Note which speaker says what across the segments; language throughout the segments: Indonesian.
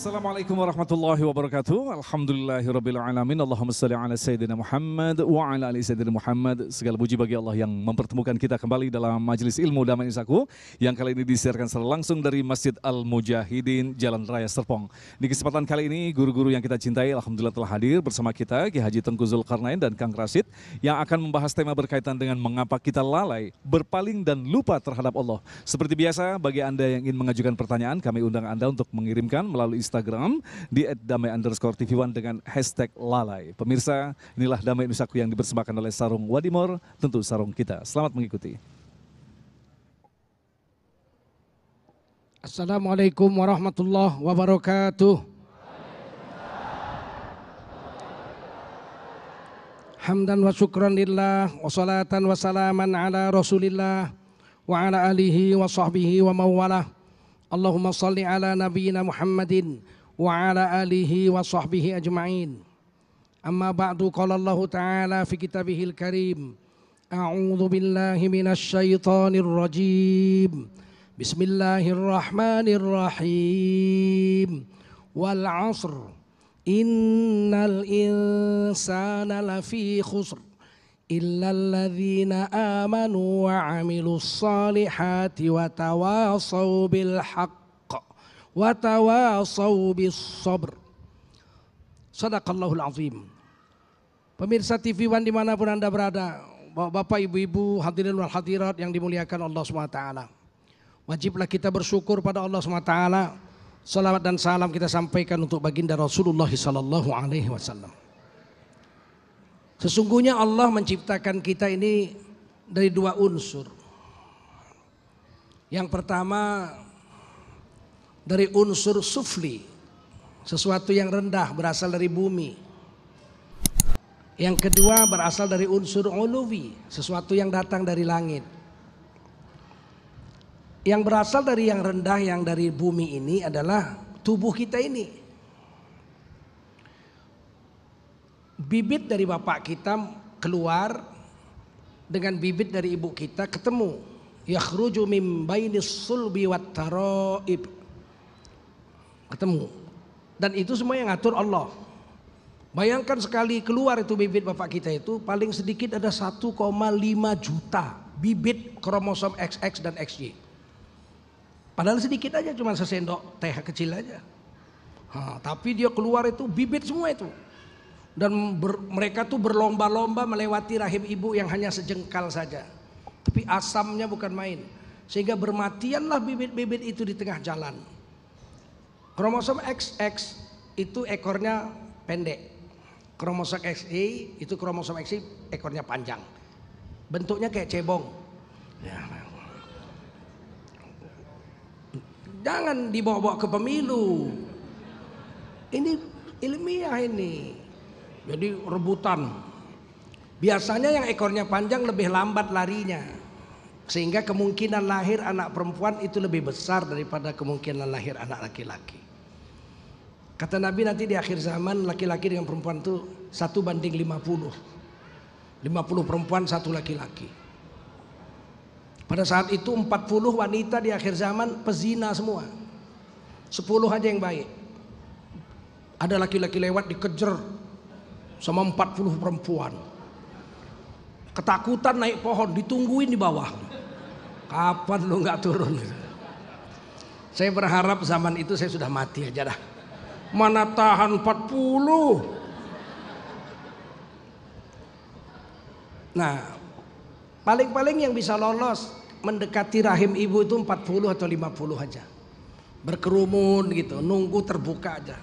Speaker 1: Assalamualaikum warahmatullahi wabarakatuh. Alhamdulillahirabbil alamin. Allahumma shalli ala sayyidina Muhammad wa ala ali sayyidina Muhammad. Segala puji bagi Allah yang mempertemukan kita kembali dalam majelis ilmu Damai Isaku yang kali ini disiarkan secara langsung dari Masjid Al-Mujahidin Jalan Raya Serpong. Di kesempatan kali ini guru-guru yang kita cintai alhamdulillah telah hadir bersama kita Ki Haji Tengku Zulkarnain dan Kang Rashid yang akan membahas tema berkaitan dengan mengapa kita lalai, berpaling dan lupa terhadap Allah. Seperti biasa bagi Anda yang ingin mengajukan pertanyaan kami undang Anda untuk mengirimkan melalui Instagram di @damai_tv1 dengan hashtag lalai. Pemirsa, inilah Damai Nusaku yang dipersembahkan oleh Sarung Wadimor, tentu sarung kita. Selamat mengikuti.
Speaker 2: Assalamualaikum warahmatullahi wabarakatuh. Hamdan wa syukran lillah wa salatan wa salaman ala rasulillah wa ala alihi wa sahbihi wa mawalah. Allahumma salli ala nabiyyina Muhammadin wa ala alihi wa sahbihi ajma'in. Amma ba'du qala Allah ta'ala fi kitabihil karim. A'udzu billahi minasy syaithanir rajim. Bismillahirrahmanirrahim. Wal 'asr. Innal insana lafi khusr. Illal ladzina amanu wa 'amilus salihati wa tawassaw bil haqq wa tawassaw bis sabr. Shadaqallahul azim. Pemirsa TV One dimanapun Anda berada, Bapak, Ibu-ibu, hadirin wal hadirat yang dimuliakan Allah SWT. Wajiblah kita bersyukur pada Allah SWT. Salawat dan salam kita sampaikan untuk baginda Rasulullah SAW. Sesungguhnya Allah menciptakan kita ini dari dua unsur. Yang pertama dari unsur sufli, sesuatu yang rendah berasal dari bumi. Yang kedua berasal dari unsur uluwi, sesuatu yang datang dari langit. Yang berasal dari yang rendah, yang dari bumi ini adalah tubuh kita ini. Bibit dari bapak kita keluar dengan bibit dari ibu kita ketemu. Yakhruju mim bainis sulbi wat taraib. Ketemu. Dan itu semua yang ngatur Allah. Bayangkan sekali keluar itu bibit bapak kita itu paling sedikit ada 1,5 juta bibit kromosom XX dan XY. Padahal sedikit aja, cuma sesendok teh kecil aja. Tapi dia keluar itu bibit semua itu. Dan mereka tuh berlomba-lomba melewati rahim ibu yang hanya sejengkal saja. Tapi asamnya bukan main. Sehingga bermatianlah bibit-bibit itu di tengah jalan. Kromosom XX itu ekornya pendek. Kromosom XY itu kromosom XY ekornya panjang. Bentuknya kayak cebong. Ya. Jangan dibawa-bawa ke pemilu. Ini ilmiah ini. Jadi rebutan. Biasanya yang ekornya panjang lebih lambat larinya. Sehingga kemungkinan lahir anak perempuan itu lebih besar daripada kemungkinan lahir anak laki-laki. Kata Nabi nanti di akhir zaman laki-laki dengan perempuan itu 1:50. 50 perempuan 1 laki-laki. Pada saat itu 40 wanita di akhir zaman pezina semua. 10 aja yang baik. Ada laki-laki lewat dikejar sama 40 perempuan. Ketakutan naik pohon, ditungguin di bawah. Kapan lu nggak turun? Saya berharap zaman itu saya sudah mati aja dah. Mana tahan 40. Nah, paling-paling yang bisa lolos mendekati rahim ibu itu 40 atau 50 aja. Berkerumun gitu, nunggu terbuka aja.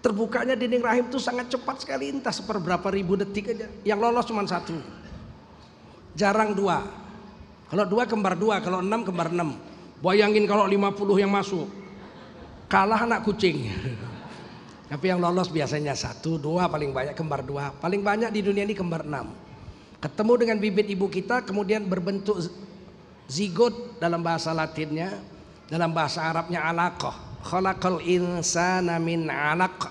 Speaker 2: Terbukanya dinding rahim itu sangat cepat sekali, entah seperberapa ribu detik aja. Yang lolos cuma 1. Jarang 2. Kalau 2 kembar 2, kalau 6 kembar 6. Bayangin kalau 50 yang masuk. Kalah anak kucing. Tapi yang lolos biasanya 1, 2, paling banyak kembar 2. Paling banyak di dunia ini kembar 6. Ketemu dengan bibit ibu kita kemudian berbentuk zigot dalam bahasa Latinnya, dalam bahasa Arabnya alaqah. Khalaqal insana min 'alaq.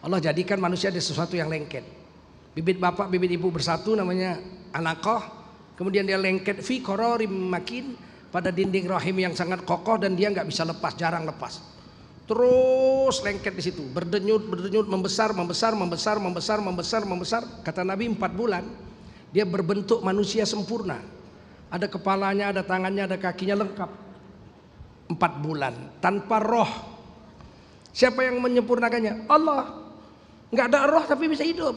Speaker 2: Allah jadikan manusia ada sesuatu yang lengket. Bibit bapak, bibit ibu bersatu namanya 'alaqah. Kemudian dia lengket fi qararim makin pada dinding rahim yang sangat kokoh dan dia nggak bisa lepas, jarang lepas. terus lengket di situ, berdenyut, membesar. Kata Nabi 4 bulan dia berbentuk manusia sempurna. Ada kepalanya, ada tangannya, ada kakinya lengkap. 4 bulan tanpa roh. Siapa yang menyempurnakannya? Allah. Nggak ada roh tapi bisa hidup.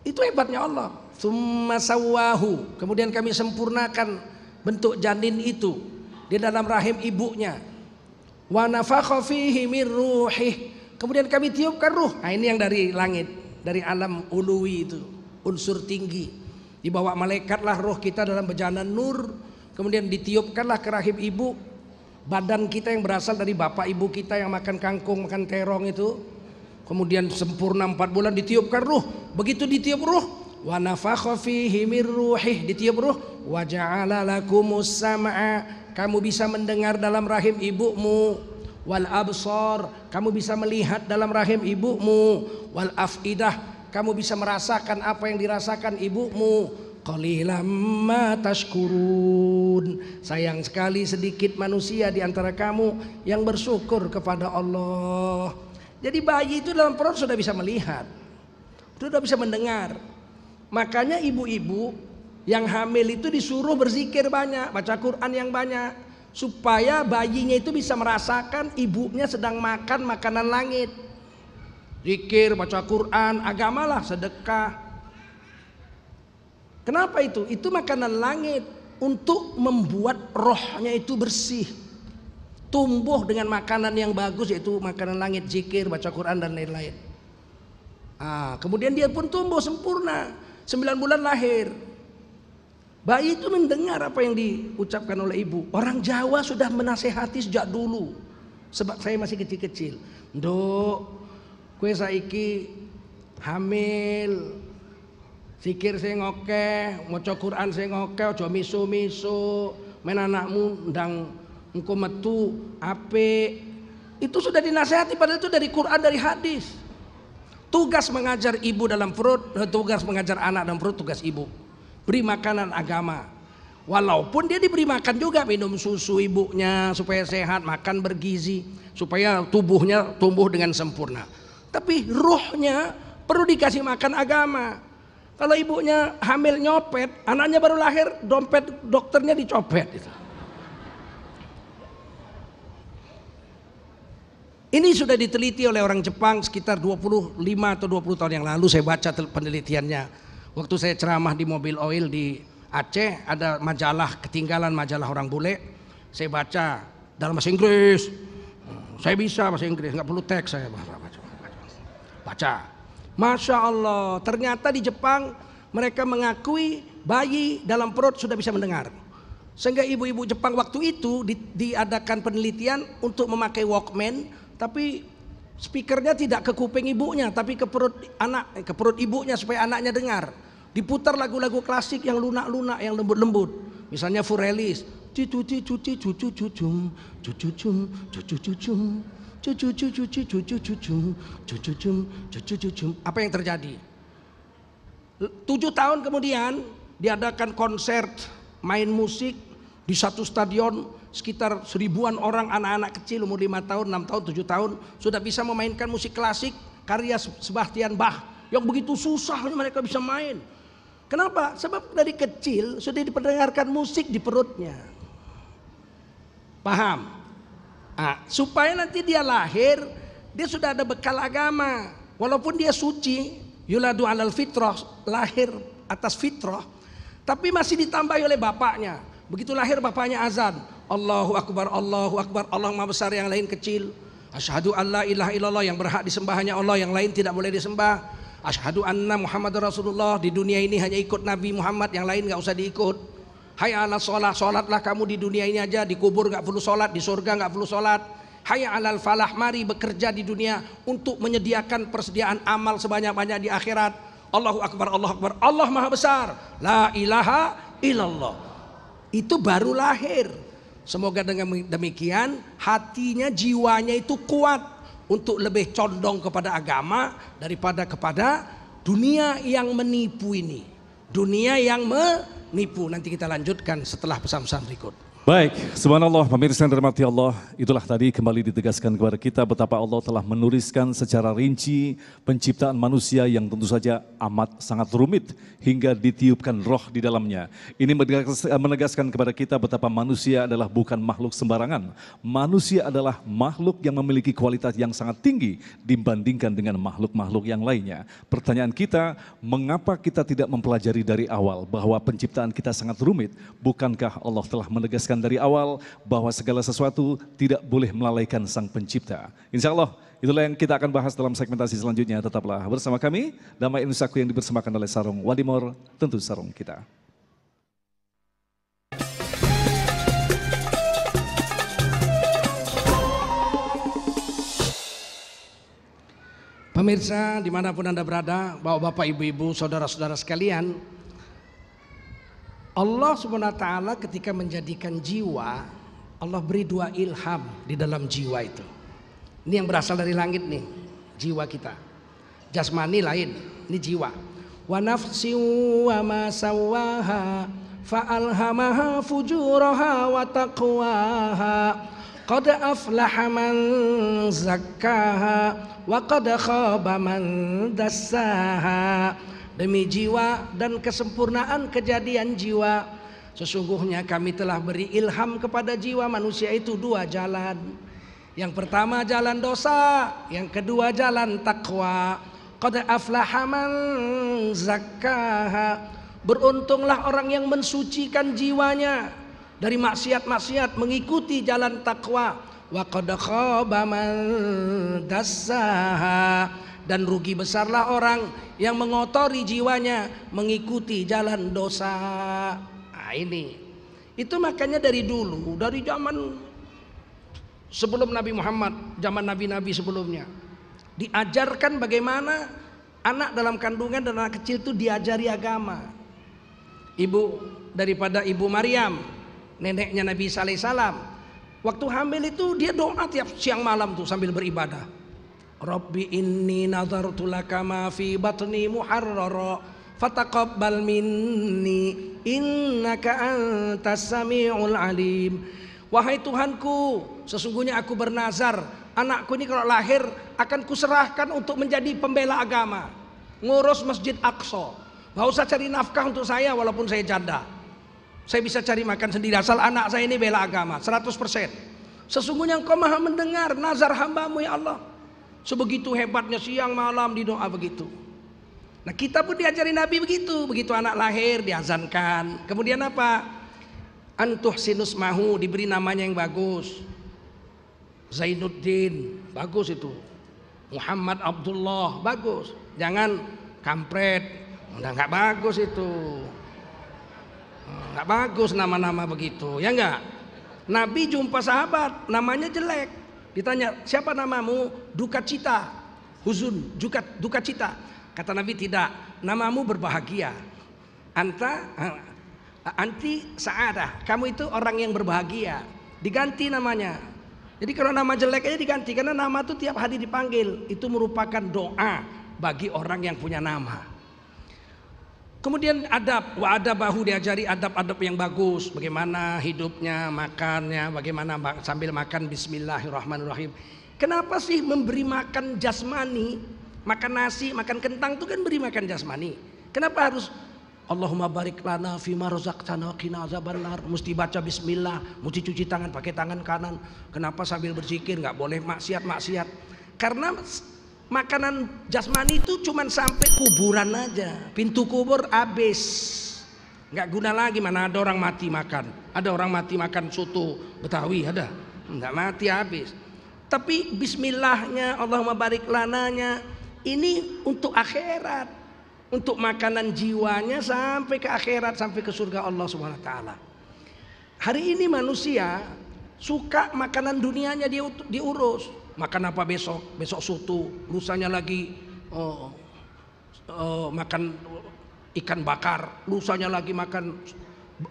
Speaker 2: Itu hebatnya Allah. Tsumma sawwahu. Kemudian kami sempurnakan bentuk janin itu di dalam rahim ibunya. Wa nafakha fihi min ruhih. Kemudian kami tiupkan ruh. Nah, ini yang dari langit, dari alam uluwi itu, unsur tinggi. Dibawa malaikatlah roh kita dalam bejana nur. Kemudian ditiupkanlah ke rahim ibu. Badan kita yang berasal dari bapak ibu kita yang makan kangkung, makan terong itu. Kemudian sempurna 4 bulan ditiupkan ruh. Begitu ditiup ruh, wa nafakha fihi min ruhih, ditiup ruh, wa ja'ala lakumus sam'a, kamu bisa mendengar dalam rahim ibumu, wal absar, kamu bisa melihat dalam rahim ibumu, wal afidah, kamu bisa merasakan apa yang dirasakan ibumu. Qalilam ma tashkurun. Sayang sekali sedikit manusia di antara kamu yang bersyukur kepada Allah. Jadi bayi itu dalam perut sudah bisa melihat, sudah bisa mendengar. Makanya ibu-ibu yang hamil itu disuruh berzikir banyak, baca Quran yang banyak, supaya bayinya itu bisa merasakan ibunya sedang makan makanan langit. Zikir, baca Quran, agamalah, sedekah. Kenapa itu? Itu makanan langit untuk membuat rohnya itu bersih. Tumbuh dengan makanan yang bagus, yaitu makanan langit, zikir, baca Quran dan lain-lain. Kemudian dia pun tumbuh sempurna. 9 bulan lahir. Bayi itu mendengar apa yang diucapkan oleh ibu. Orang Jawa sudah menasehati sejak dulu. Sebab saya masih kecil-kecil. Nduk, kue saiki hamil. Zikir sing ngokeh, maca Quran sing ngokeh, aja miso-miso, men anakmu ndang engko metu apik. Itu sudah dinasihati, padahal itu dari Quran, dari hadis. Tugas mengajar ibu dalam perut, tugas mengajar anak dalam perut, tugas ibu. Beri makanan agama. Walaupun dia diberi makan juga, minum susu ibunya supaya sehat, makan bergizi, supaya tubuhnya tumbuh dengan sempurna. Tapi ruhnya perlu dikasih makan agama. Kalau ibunya hamil nyopet, anaknya baru lahir, dompet dokternya dicopet. Ini sudah diteliti oleh orang Jepang sekitar 25 atau 20 tahun yang lalu. Saya baca penelitiannya. Waktu saya ceramah di Mobil Oil di Aceh, ada majalah, ketinggalan majalah orang bule. Saya baca dalam bahasa Inggris. Saya bisa bahasa Inggris, nggak perlu teks saya baca. Masya Allah, ternyata di Jepang mereka mengakui bayi dalam perut sudah bisa mendengar. Sehingga ibu-ibu Jepang waktu itu diadakan penelitian untuk memakai Walkman, tapi speakernya tidak ke kuping ibunya, tapi ke perut ke perut ibunya supaya anaknya dengar. Diputar lagu-lagu klasik yang lunak-lunak, yang lembut-lembut. Misalnya Furelis. Apa yang terjadi? 7 tahun kemudian diadakan konser main musik di satu stadion, sekitar 1000-an orang, anak-anak kecil umur 5 tahun, 6 tahun, 7 tahun sudah bisa memainkan musik klasik karya Sebastian Bach yang begitu susah mereka bisa main. Kenapa? Sebab dari kecil sudah diperdengarkan musik di perutnya. Paham? Supaya nanti dia lahir, dia sudah ada bekal agama. Walaupun dia suci, yuladu alal fitrah, lahir atas fitrah, tapi masih ditambahi oleh bapaknya. Begitu lahir bapaknya azan, Allahu Akbar, Allahu Akbar, Allah Maha Besar, yang lain kecil. Asyhadu an la ilaha illallah, yang berhak disembah hanya Allah, yang lain tidak boleh disembah. Asyhadu anna Muhammad Rasulullah, di dunia ini hanya ikut Nabi Muhammad, yang lain gak usah diikut. Hayya ala sholat, sholatlah kamu di dunia ini aja, di kubur gak perlu sholat, di surga gak perlu sholat. Hayya alal falah, mari bekerja di dunia untuk menyediakan persediaan amal sebanyak-banyak di akhirat. Allahu Akbar, Allahu Akbar, Allah Maha Besar, la ilaha illallah. Itu baru lahir. Semoga dengan demikian hatinya, jiwanya itu kuat untuk lebih condong kepada agama daripada kepada dunia yang menipu ini. Dunia yang menipu. Nanti kita lanjutkan setelah pesan-pesan berikut.
Speaker 1: Baik, subhanallah, pemirsa yang dirahmati Allah, itulah tadi kembali ditegaskan kepada kita betapa Allah telah menuliskan secara rinci penciptaan manusia yang tentu saja amat sangat rumit hingga ditiupkan roh di dalamnya. Ini menegaskan kepada kita betapa manusia adalah bukan makhluk sembarangan. Manusia adalah makhluk yang memiliki kualitas yang sangat tinggi dibandingkan dengan makhluk-makhluk yang lainnya. Pertanyaan kita, mengapa kita tidak mempelajari dari awal bahwa penciptaan kita sangat rumit? Bukankah Allah telah menegaskan dari awal bahwa segala sesuatu tidak boleh melalaikan Sang Pencipta? Insya Allah itulah yang kita akan bahas dalam segmentasi selanjutnya. Tetaplah bersama kami, Damai Indonesiaku yang dipersembahkan oleh Sarung Wadimor, tentu sarung kita.
Speaker 2: Pemirsa dimanapun Anda berada, bapak-bapak, ibu-ibu, saudara-saudara sekalian, Allah Subhanahu wa Ta'ala ketika menjadikan jiwa, Allah beri dua ilham di dalam jiwa itu. Ini yang berasal dari langit nih, jiwa kita. Jasmani lain, ini jiwa. Wa nafsi wa ma sawaha fa'alhamaha fujuraha wa taqwaha. Qad aflaha man zakkaha wa qad khaba man dassaha. Demi jiwa dan kesempurnaan kejadian jiwa, sesungguhnya kami telah beri ilham kepada jiwa manusia itu dua jalan. Yang pertama jalan dosa, yang kedua jalan takwa. Qad aflaha man zakkaha. Beruntunglah orang yang mensucikan jiwanya dari maksiat-maksiat mengikuti jalan takwa. Wa qad khaba man dassaha. Dan rugi besarlah orang yang mengotori jiwanya mengikuti jalan dosa. Nah ini, itu makanya dari dulu, dari zaman sebelum Nabi Muhammad, zaman nabi-nabi sebelumnya, diajarkan bagaimana anak dalam kandungan dan anak kecil itu diajari agama. Ibu daripada Ibu Maryam, neneknya Nabi Isa alaihissalam, waktu hamil itu dia doa tiap siang malam tuh sambil beribadah. Rabbi inni nazartu laka ma fi batni muharrara fataqabbal minni innaka antas samiul alim. Wahai Tuhanku, sesungguhnya aku bernazar anakku ini kalau lahir akan kuserahkan untuk menjadi pembela agama, ngurus Masjid Aqsa. Gak usah cari nafkah untuk saya walaupun saya janda, saya bisa cari makan sendiri asal anak saya ini bela agama 100%. Sesungguhnya Engkau maha mendengar nazar hambamu ya Allah. Sebegitu hebatnya siang malam di doa begitu. Nah kita pun diajari Nabi begitu. Begitu anak lahir diazankan. Kemudian apa? Antuh sinus mahu, diberi namanya yang bagus. Zainuddin, bagus itu. Muhammad Abdullah, bagus. Jangan kampret, udah nggak bagus itu. Nggak bagus nama-nama begitu, ya nggak? Nabi jumpa sahabat, namanya jelek. Ditanya, siapa namamu? Duka cita, huzun, duka cita. Kata Nabi, tidak, namamu berbahagia. Anti sa'adah, kamu itu orang yang berbahagia. Diganti namanya. Jadi kalau nama jelek aja diganti, karena nama itu tiap hari dipanggil. Itu merupakan doa bagi orang yang punya nama. Kemudian adab, wa adabahu, diajari adab-adab yang bagus, bagaimana hidupnya, makannya, bagaimana sambil makan bismillahirrahmanirrahim. Kenapa sih memberi makan jasmani, makan nasi, makan kentang itu kan beri makan jasmani. Kenapa harus Allahumma barik lana fima razaqtana qina azabannar, mesti baca bismillah, mesti cuci tangan pakai tangan kanan. Kenapa sambil berzikir nggak boleh maksiat? Karena makanan jasmani itu cuma sampai kuburan aja, pintu kubur habis, nggak guna lagi. Mana ada orang mati makan? Ada orang mati makan soto Betawi, ada? Nggak mati, habis. Tapi bismillahnya, Allahumma barik lananya, ini untuk akhirat, untuk makanan jiwanya sampai ke akhirat, sampai ke surga Allah Subhanahu wa Ta'ala. Hari ini manusia suka makanan dunianya diurus. Makan apa besok? Besok soto, lusanya lagi makan ikan bakar, lusanya lagi makan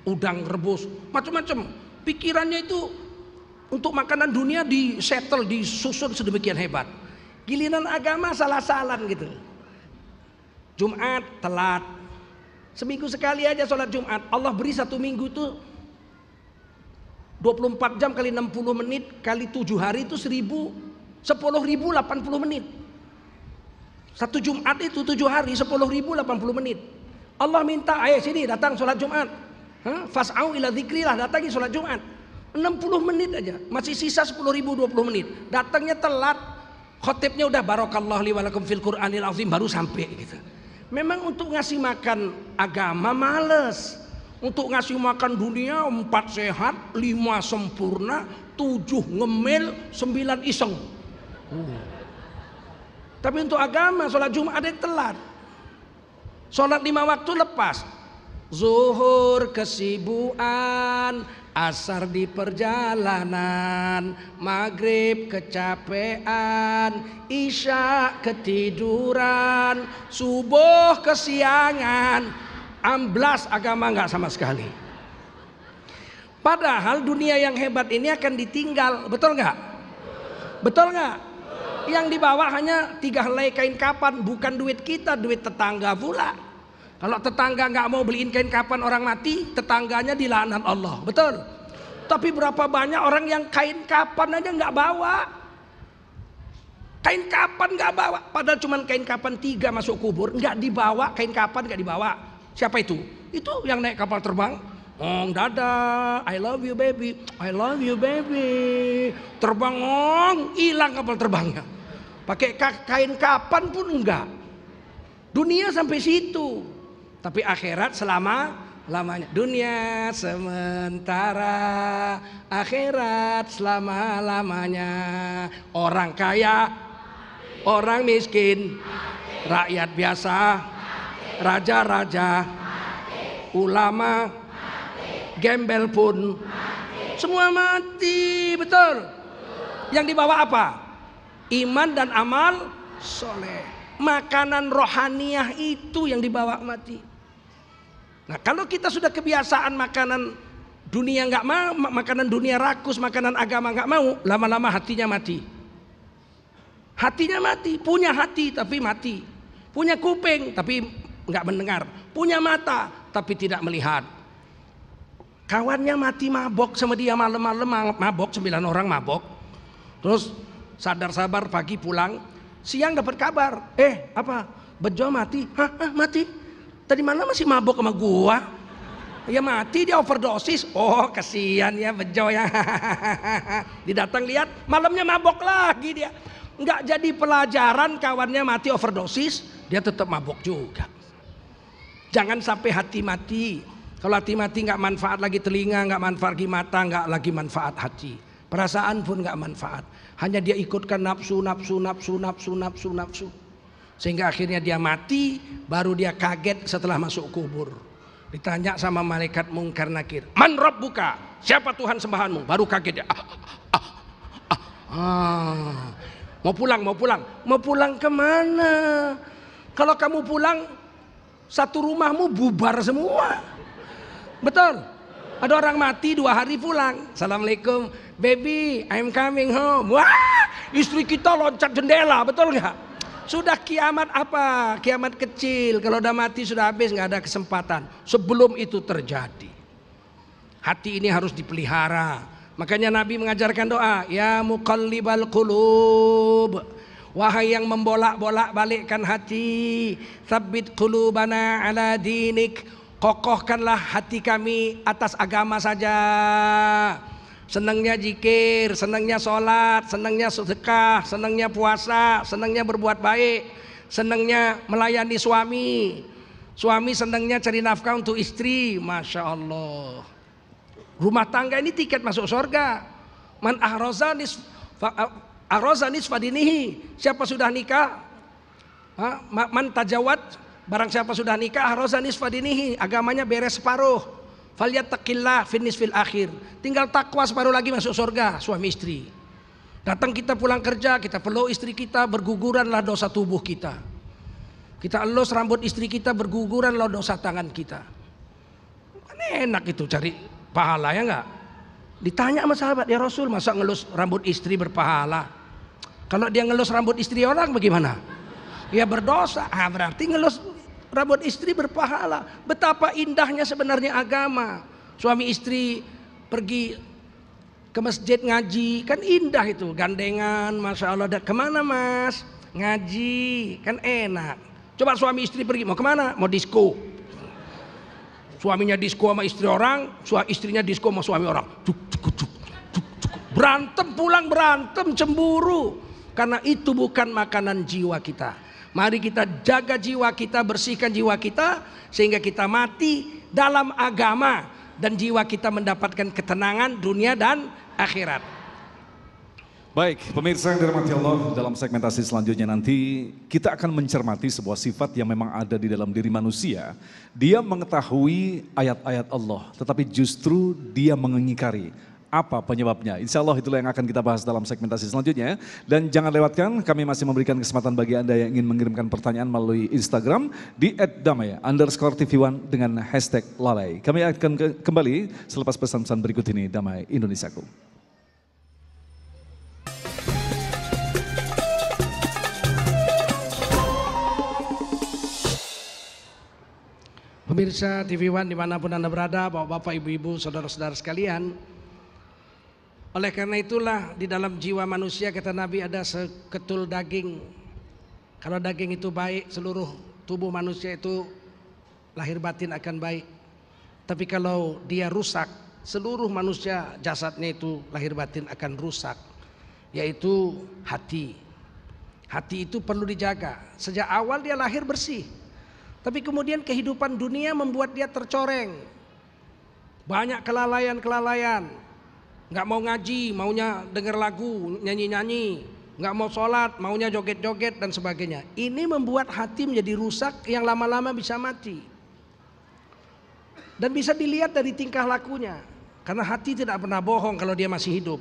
Speaker 2: udang rebus, macam-macam. Pikirannya itu untuk makanan dunia disetel, disusun sedemikian hebat. Giliran agama salah-salan gitu. Jumat telat, seminggu sekali aja sholat Jumat. Allah beri 1 minggu itu 24 jam kali 60 menit kali 7 hari itu 10.080 menit. Satu Jumat itu 7 hari 10.080 menit. Allah minta, ayo sini datang sholat Jumat. Fas'au ila dzikrillah, datangi sholat Jumat. 60 menit aja, masih sisa 10.020 menit. Datangnya telat, khotibnya udah barakallahu li walakum fil Qur'anil azim baru sampai gitu. Memang untuk ngasih makan agama males. Untuk ngasih makan dunia 4 sehat, 5 sempurna, 7 ngemil, 9 iseng. Tapi untuk agama sholat Jumat ada yang telat. Sholat 5 waktu lepas. Zuhur kesibukan, asar di perjalanan, maghrib kecapean, isya ketiduran, subuh kesiangan. Amblas agama nggak sama sekali. Padahal dunia yang hebat ini akan ditinggal, betul nggak? Betul nggak? Yang dibawa hanya 3 helai kain kapan, bukan duit kita, duit tetangga pula. Kalau tetangga nggak mau beliin kain kapan orang mati, tetangganya dilaknat Allah, betul? Tapi berapa banyak orang yang kain kapan aja nggak bawa? Kain kapan nggak bawa, padahal cuma kain kapan 3 masuk kubur, nggak dibawa, kain kapan nggak dibawa. Siapa itu? Itu yang naik kapal terbang. Ong dada, I love you baby, I love you baby. Terbang ong, hilang kapal terbangnya. Pakai kain kapan pun enggak. Dunia sampai situ. Tapi akhirat selama-lamanya. Dunia sementara, akhirat selama-lamanya. Orang kaya, orang miskin, rakyat biasa, raja-raja, ulama, gembel pun semua mati, betul. Yang dibawa apa? Iman dan amal soleh. Makanan rohaniah itu yang dibawa mati. Nah, kalau kita sudah kebiasaan makanan dunia nggak mau, makanan dunia rakus, makanan agama nggak mau, lama-lama hatinya mati. Hatinya mati, punya hati tapi mati. Punya kuping tapi nggak mendengar, punya mata tapi tidak melihat. Kawannya mati mabok sama dia, malam-malam mabok, 9 orang mabok. Terus sadar-sabar pagi pulang, siang dapat kabar, apa? Bejo mati. Hah, mati? Tadi malam masih mabok sama gua. Ya mati, dia overdosis. Oh kasihan ya Bejo ya. Didatang lihat, malamnya mabok lagi dia. Nggak jadi pelajaran, kawannya mati overdosis, dia tetap mabok juga. Jangan sampai hati mati. Kalau hati mati nggak manfaat lagi telinga, nggak manfaat lagi mata, nggak lagi manfaat hati. Perasaan pun nggak manfaat. Hanya dia ikutkan nafsu. Sehingga akhirnya dia mati, baru dia kaget setelah masuk kubur. Ditanya sama malaikat Mungkar Nakir, Man Rabbuka? Siapa Tuhan sembahanmu? Baru kaget dia. Mau pulang kemana? Kalau kamu pulang, satu rumahmu bubar semua. Betul? Ada orang mati 2 hari pulang. Assalamualaikum, baby, I'm coming home. Wah, istri kita loncat jendela, betul nggak? Sudah kiamat apa? Kiamat kecil. Kalau udah mati sudah habis, nggak ada kesempatan. Sebelum itu terjadi, hati ini harus dipelihara. Makanya Nabi mengajarkan doa, ya muqallibal qulub, wahai yang membolak-bolak balikkan hati, tsabbit qulubana ala dinik, kokohkanlah hati kami atas agama saja. Senangnya zikir, senangnya sholat, senangnya sedekah, senangnya puasa, senangnya berbuat baik, senangnya melayani suami. Suami senangnya cari nafkah untuk istri, Masya Allah. Rumah tangga ini tiket masuk surga. Man ahrozanis fadinihi. Siapa sudah nikah? Man tajawad. Barang siapa sudah nikah, ahrozanis fadinihi. Agamanya beres separuh. Falyattaqillah finis fil akhir. Tinggal takwa separuh lagi masuk surga, suami istri. Datang kita pulang kerja, kita peluk istri kita, berguguranlah dosa tubuh kita. Kita elus rambut istri kita, berguguranlah dosa tangan kita. Kan enak itu cari pahala, ya enggak? Ditanya sama sahabat, ya Rasul, masa ngelus rambut istri berpahala? Kalau dia ngelus rambut istri orang bagaimana? Ya berdosa. Berarti ngelus rambut istri berpahala. Betapa indahnya sebenarnya agama. Suami istri pergi ke masjid ngaji, kan indah itu, gandengan, masya Allah. Kemana mas? Ngaji, kan enak. Coba suami istri pergi, mau kemana? Mau disko. Suaminya disko sama istri orang, istrinya disko sama suami orang. Berantem, pulang berantem, cemburu. Karena itu bukan makanan jiwa kita. Mari kita jaga jiwa kita, bersihkan jiwa kita, sehingga kita mati dalam agama dan jiwa kita mendapatkan ketenangan dunia dan akhirat.
Speaker 1: Baik, pemirsa yang dirahmati Allah, dalam segmentasi selanjutnya nanti kita akan mencermati sebuah sifat yang memang ada di dalam diri manusia. Dia mengetahui ayat-ayat Allah, tetapi justru dia mengingkari. Apa penyebabnya? Insya Allah itulah yang akan kita bahas dalam segmentasi selanjutnya. Dan jangan lewatkan, kami masih memberikan kesempatan bagi Anda yang ingin mengirimkan pertanyaan melalui Instagram di @damai_tv1 dengan hashtag lalai. Kami akan kembali selepas pesan-pesan berikut ini. Damai Indonesiaku.
Speaker 2: Pemirsa TV One dimanapun Anda berada, bapak-bapak, ibu-ibu, saudara-saudara sekalian. Oleh karena itulah di dalam jiwa manusia kata Nabi ada seketul daging. Kalau daging itu baik, seluruh tubuh manusia itu lahir batin akan baik. Tapi kalau dia rusak, seluruh manusia jasadnya itu lahir batin akan rusak. Yaitu hati. Hati itu perlu dijaga. Sejak awal dia lahir bersih. Tapi kemudian kehidupan dunia membuat dia tercoreng. Banyak kelalaian-kelalaian. Nggak mau ngaji, maunya denger lagu, nyanyi-nyanyi. Nggak mau sholat, maunya joget-joget dan sebagainya. Ini membuat hati menjadi rusak yang lama-lama bisa mati. Dan bisa dilihat dari tingkah lakunya. Karena hati tidak pernah bohong kalau dia masih hidup.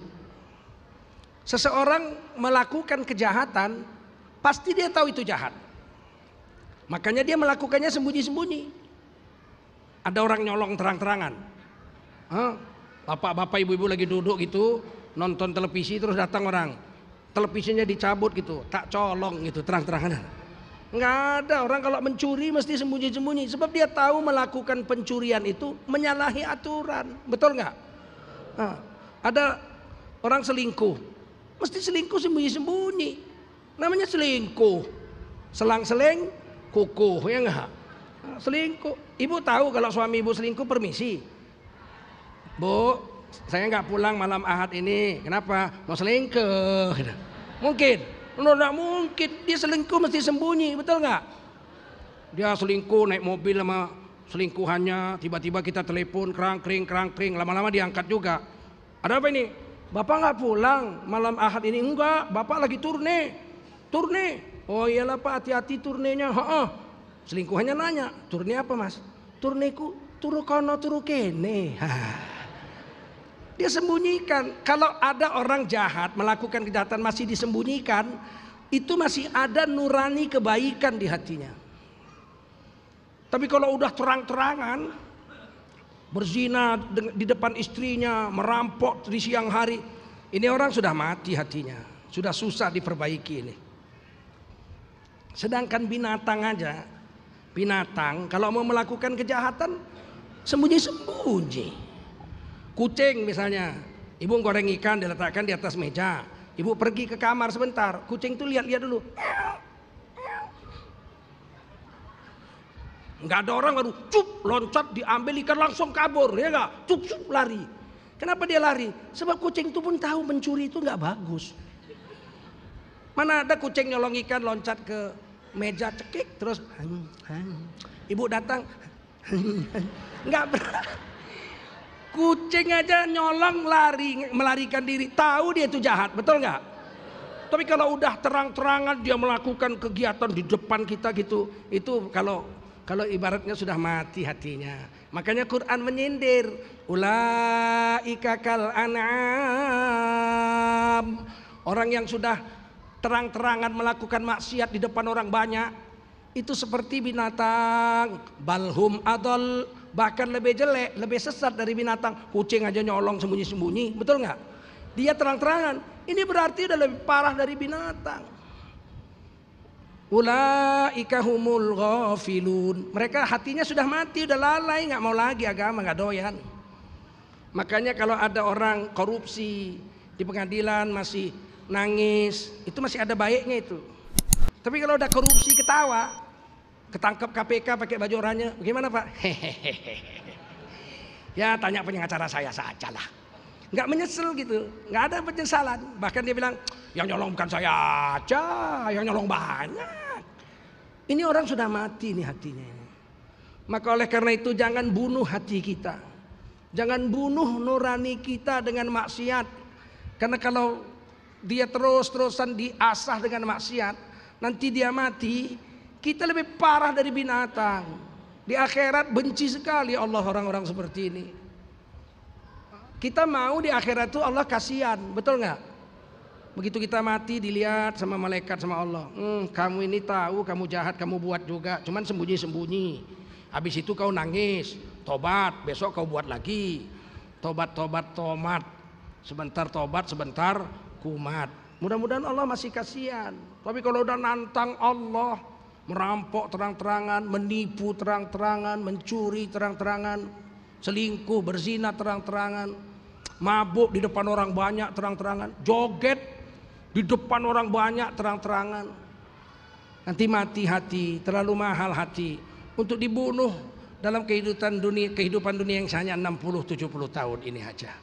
Speaker 2: Seseorang melakukan kejahatan, pasti dia tahu itu jahat. Makanya dia melakukannya sembunyi-sembunyi. Ada orang nyolong terang-terangan. Bapak-bapak, ibu-ibu lagi duduk gitu, nonton televisi, terus datang orang, televisinya dicabut gitu, tak colong gitu, terang-terangan. Nggak ada, orang kalau mencuri mesti sembunyi-sembunyi, sebab dia tahu melakukan pencurian itu menyalahi aturan, betul nggak? Ada orang selingkuh, mesti selingkuh sembunyi-sembunyi, namanya selingkuh, selang-seleng, kukuh, ya nggak? Selingkuh, ibu tahu kalau suami ibu selingkuh permisi. Bu, saya nggak pulang malam Ahad ini. Kenapa? Mau selingkuh. Mungkin? Nggak mungkin. Dia selingkuh mesti sembunyi, betul nggak? Dia selingkuh naik mobil sama selingkuhannya. Tiba-tiba kita telepon, kerang-kering, lama-lama diangkat juga. Ada apa ini? Bapak nggak pulang malam Ahad ini? Enggak, bapak lagi turne. Oh iyalah pak, hati-hati turnenya. Selingkuhannya nanya, turne apa mas? Turneku turu kono turu kene. Dia sembunyikan. Kalau ada orang jahat melakukan kejahatan masih disembunyikan, itu masih ada nurani kebaikan di hatinya. Tapi kalau udah terang-terangan berzina di depan istrinya, merampok di siang hari, ini orang sudah mati hatinya, sudah susah diperbaiki ini. Sedangkan binatang aja, binatang kalau mau melakukan kejahatan sembunyi-sembunyi. Kucing misalnya, ibu goreng ikan diletakkan di atas meja, ibu pergi ke kamar sebentar, kucing tuh lihat-lihat dulu. Nggak ada orang baru cup loncat diambil ikan langsung kabur, ya nggak? Cup lari. Kenapa dia lari? Sebab kucing itu pun tahu mencuri itu nggak bagus. Mana ada kucing nyolong ikan loncat ke meja cekik terus ibu datang nggak berani. Kucing aja nyolong lari, melarikan diri, tahu dia itu jahat, betul nggak? Tapi kalau udah terang-terangan dia melakukan kegiatan di depan kita gitu, itu kalau ibaratnya sudah mati hatinya. Makanya Quran menyindir, ulaika kal an'am. Orang yang sudah terang-terangan melakukan maksiat di depan orang banyak, itu seperti binatang, balhum adol, bahkan lebih jelek, lebih sesat dari binatang. Kucing aja nyolong sembunyi-sembunyi, betul nggak? Dia terang-terangan, ini berarti udah lebih parah dari binatang. Ulaika humul ghafilun. Mereka hatinya sudah mati, udah lalai, nggak mau lagi agama, nggak doyan. Makanya kalau ada orang korupsi di pengadilan masih nangis, itu masih ada baiknya itu. Tapi kalau udah korupsi ketawa, ketangkep KPK pakai baju oranye, bagaimana Pak? Hehehe. Ya tanya pengacara saya saja lah. Nggak menyesal gitu, nggak ada penyesalan. Bahkan dia bilang, yang nyolong bukan saya aja, yang nyolong banyak. Ini orang sudah mati nih hatinya ini. Maka oleh karena itu jangan bunuh hati kita. Jangan bunuh nurani kita dengan maksiat. Karena kalau dia terus-terusan diasah dengan maksiat, nanti dia mati, kita lebih parah dari binatang. Di akhirat benci sekali Allah orang-orang seperti ini. Kita mau di akhirat itu Allah kasihan, betul nggak? Begitu kita mati dilihat sama malaikat sama Allah. Kamu ini tahu kamu jahat, kamu buat juga, cuman sembunyi-sembunyi. Habis itu kau nangis, tobat, besok kau buat lagi. Tobat. Sebentar tobat, sebentar kumat. Mudah-mudahan Allah masih kasihan. Tapi kalau udah nantang Allah, merampok terang-terangan, menipu terang-terangan, mencuri terang-terangan, selingkuh, berzina terang-terangan, mabuk di depan orang banyak terang-terangan, joget di depan orang banyak terang-terangan, nanti mati hati, terlalu mahal hati untuk dibunuh dalam kehidupan dunia yang hanya 60-70 tahun ini aja.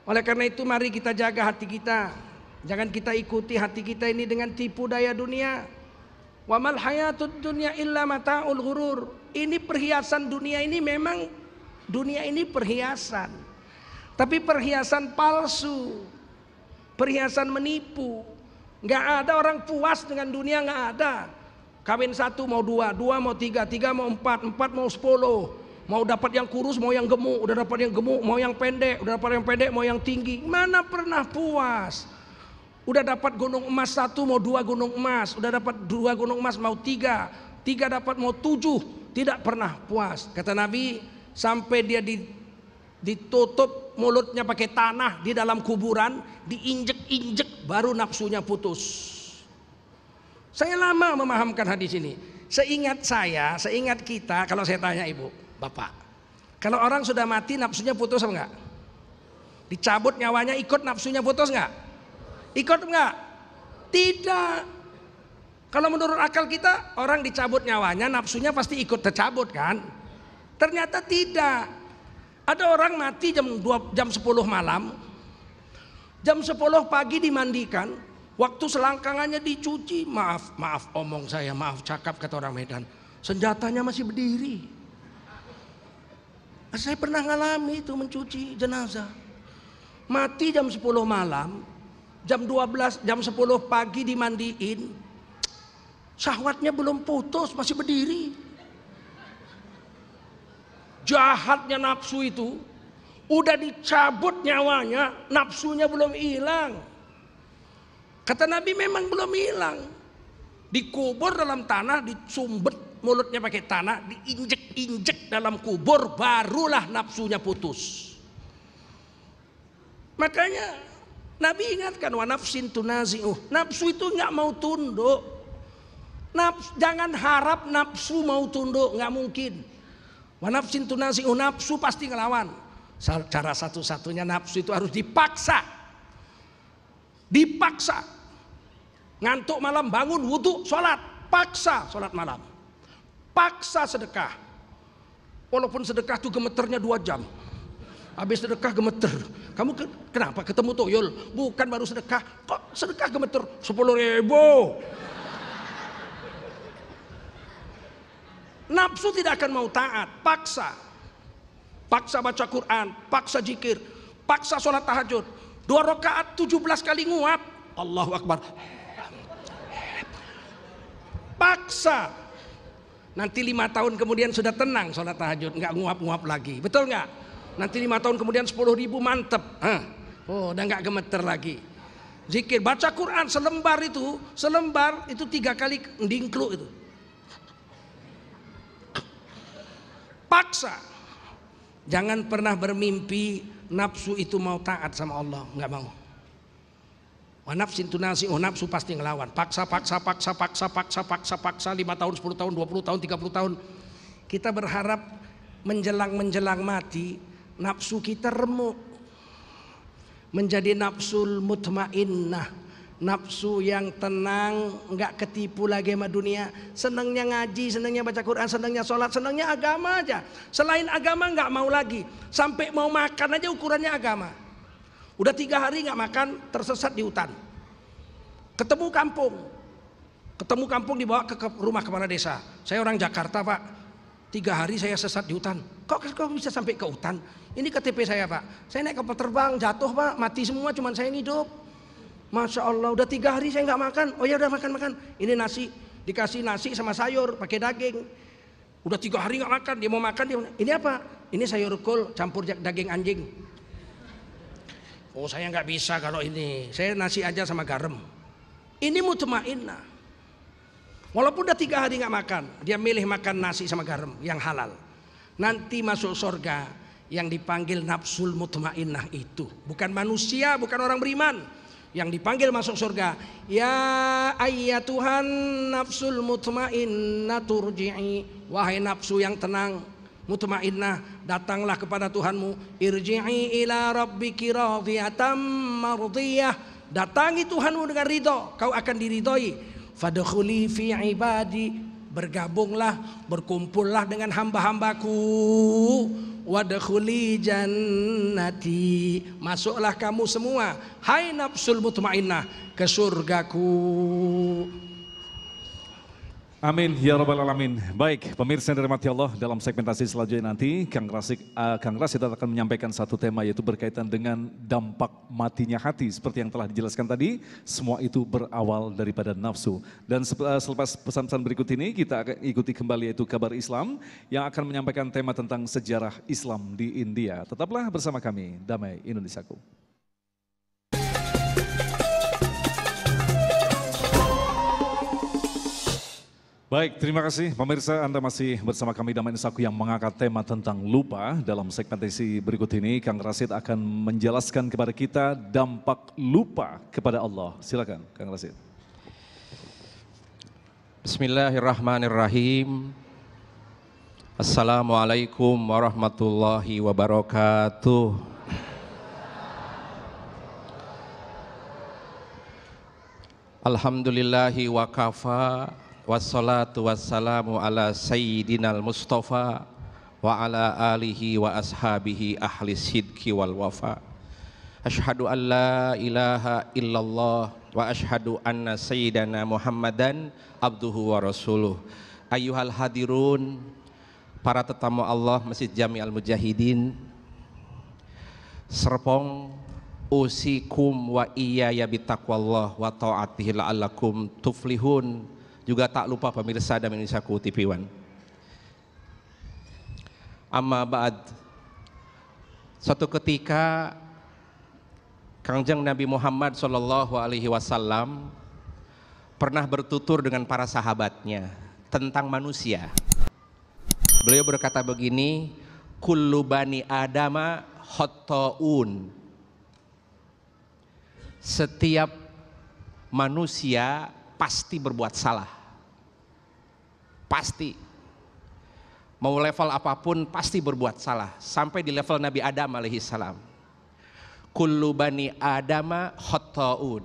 Speaker 2: Oleh karena itu mari kita jaga hati kita. Jangan kita ikuti hati kita ini dengan tipu daya dunia. Wa mal hayatud dunya illa mata'ul ghurur. Ini perhiasan dunia ini, memang dunia ini perhiasan. Tapi perhiasan palsu. Perhiasan menipu. Nggak ada orang puas dengan dunia, nggak ada. Kawin 1 mau 2, 2 mau 3, 3 mau 4, 4 mau 10. Mau dapat yang kurus, mau yang gemuk. Udah dapat yang gemuk, mau yang pendek. Udah dapat yang pendek, mau yang tinggi. Mana pernah puas? Udah dapat gunung emas 1 mau 2 gunung emas. Udah dapat 2 gunung emas mau 3. 3 dapat mau 7. Tidak pernah puas. Kata Nabi, sampai dia ditutup mulutnya pakai tanah di dalam kuburan, diinjek-injek baru nafsunya putus. Saya lama memahamkan hadis ini. Seingat kita, kalau saya tanya ibu, bapak, kalau orang sudah mati nafsunya putus apa enggak? Dicabut nyawanya, ikut nafsunya putus enggak? Ikut enggak? Tidak. Kalau menurut akal kita, orang dicabut nyawanya, nafsunya pasti ikut tercabut kan? Ternyata tidak. Ada orang mati jam 10 malam, jam 10 pagi dimandikan, waktu selangkangannya dicuci, maaf omong saya, maaf cakap kata orang Medan, senjatanya masih berdiri. Saya pernah ngalami itu mencuci jenazah. Mati jam 10 malam, jam 12, jam 10 pagi dimandiin, syahwatnya belum putus, masih berdiri. Jahatnya nafsu itu, udah dicabut nyawanya, nafsunya belum hilang. Kata Nabi memang belum hilang. Dikubur dalam tanah, disumbet mulutnya pakai tanah, diinjek-injek dalam kubur, barulah nafsunya putus. Makanya Nabi ingatkan, wa nafsin tunazi'uh. Nafsu itu nggak mau tunduk. Jangan harap nafsu mau tunduk, nggak mungkin. Wa nafsin tunazi'uh, nafsu pasti ngelawan. Cara satu-satunya nafsu itu harus dipaksa. Dipaksa. Ngantuk malam bangun wudu, sholat, paksa sholat malam. Paksa sedekah. Walaupun sedekah itu gemeternya 2 jam. Habis sedekah gemeter. Kamu kenapa ketemu tuyul? Bukan baru sedekah. Kok sedekah gemeter? 10.000. Nafsu tidak akan mau taat. Paksa. Paksa baca Quran, paksa zikir, paksa sholat tahajud. 2 rakaat 17 kali nguap. Allahu Akbar. Paksa. Nanti 5 tahun kemudian sudah tenang sholat tahajud, nggak nguap-nguap lagi. Betul nggak? Nanti 5 tahun kemudian 10.000 mantep. Oh, udah nggak gemeter lagi. Zikir, baca Quran selembar itu 3 kali ndingklu itu. Paksa. Jangan pernah bermimpi nafsu itu mau taat sama Allah, nggak mau. Wa nafsin tunasi'uh, nafsu pasti ngelawan. Paksa 5 tahun, 10 tahun, 20 tahun, 30 tahun. Kita berharap menjelang mati nafsu kita remuk menjadi nafsul mutmainnah, nafsu yang tenang, nggak ketipu lagi sama dunia. Senangnya ngaji, senangnya baca Quran, senangnya sholat, senangnya agama aja. Selain agama nggak mau lagi. Sampai mau makan aja ukurannya agama. Udah 3 hari nggak makan, tersesat di hutan. Ketemu kampung dibawa ke rumah kepala desa. Saya orang Jakarta Pak, 3 hari saya sesat di hutan. Kok bisa sampai ke hutan? Ini KTP saya Pak. Saya naik kapal terbang, jatuh Pak, mati semua, cuman saya yang hidup. Masya Allah, udah 3 hari saya nggak makan. Oh ya udah makan. Ini nasi, dikasih nasi sama sayur, pakai daging. Udah 3 hari nggak makan, dia mau makan, ini apa? Ini sayur kol campur daging anjing. Oh saya nggak bisa kalau ini, saya nasi aja sama garam. Ini mutmainnah. Walaupun udah 3 hari nggak makan, dia milih makan nasi sama garam yang halal. Nanti masuk surga yang dipanggil nafsul mutmainnah itu. Bukan manusia, bukan orang beriman. Yang dipanggil masuk surga, ya ayyatuhan nafsul mutmainnah turji'i. Wahai nafsu yang tenang, mutmainnah, datanglah kepada Tuhanmu. Irji'i ila rabbiki radiyatan mardiyah. Datangi Tuhanmu dengan ridho, kau akan diridhoi. Fadkhuli fi ibadi, bergabunglah, berkumpullah dengan hamba-hambaku. Wadkhuli jannati, masuklah kamu semua, hai nafsul mutmainnah, ke surgaku.
Speaker 1: Amin ya rabbal alamin. Baik, pemirsa yang dirahmati Allah, dalam segmentasi selanjutnya nanti Kang Rasid akan menyampaikan satu tema, yaitu berkaitan dengan dampak matinya hati. Seperti yang telah dijelaskan tadi, semua itu berawal daripada nafsu. Dan selepas pesan-pesan berikut ini, kita akan ikuti kembali yaitu Kabar Islam yang akan menyampaikan tema tentang sejarah Islam di India. Tetaplah bersama kami, Damai Indonesiaku. Baik, terima kasih pemirsa, Anda masih bersama kami Damai Indonesiaku yang mengangkat tema tentang lupa. Dalam segmentasi berikut ini, Kang Rasid akan menjelaskan kepada kita dampak lupa kepada Allah. Silakan, Kang Rasid.
Speaker 3: Bismillahirrahmanirrahim. Assalamualaikum warahmatullahi wabarakatuh. Alhamdulillahi wa kafa. Wassalatu wassalamu ala sayyidinal mustafa wa ala alihi wa ashabihi ahli sidki wal wafa. Ashhadu an la ilaha illallah wa ashhadu anna sayyidana Muhammadan abduhu wa rasuluh. Ayyuhal hadirun, para tetamu Allah Masjid Jami Al-Mujahidin, Serpong, usikum wa iyaya bitaqwallah wa ta'atihi la'allakum tuflihun. Juga tak lupa pemirsa Damai Indonesiaku TV One. Amma ba'd. Suatu ketika Kangjeng Nabi Muhammad SAW pernah bertutur dengan para sahabatnya tentang manusia. Beliau berkata begini, kullu bani adama khotta'un. Setiap manusia pasti berbuat salah. Pasti. Mau level apapun pasti berbuat salah. Sampai di level Nabi Adam alaihissalam. Kullu bani adama khotta'un.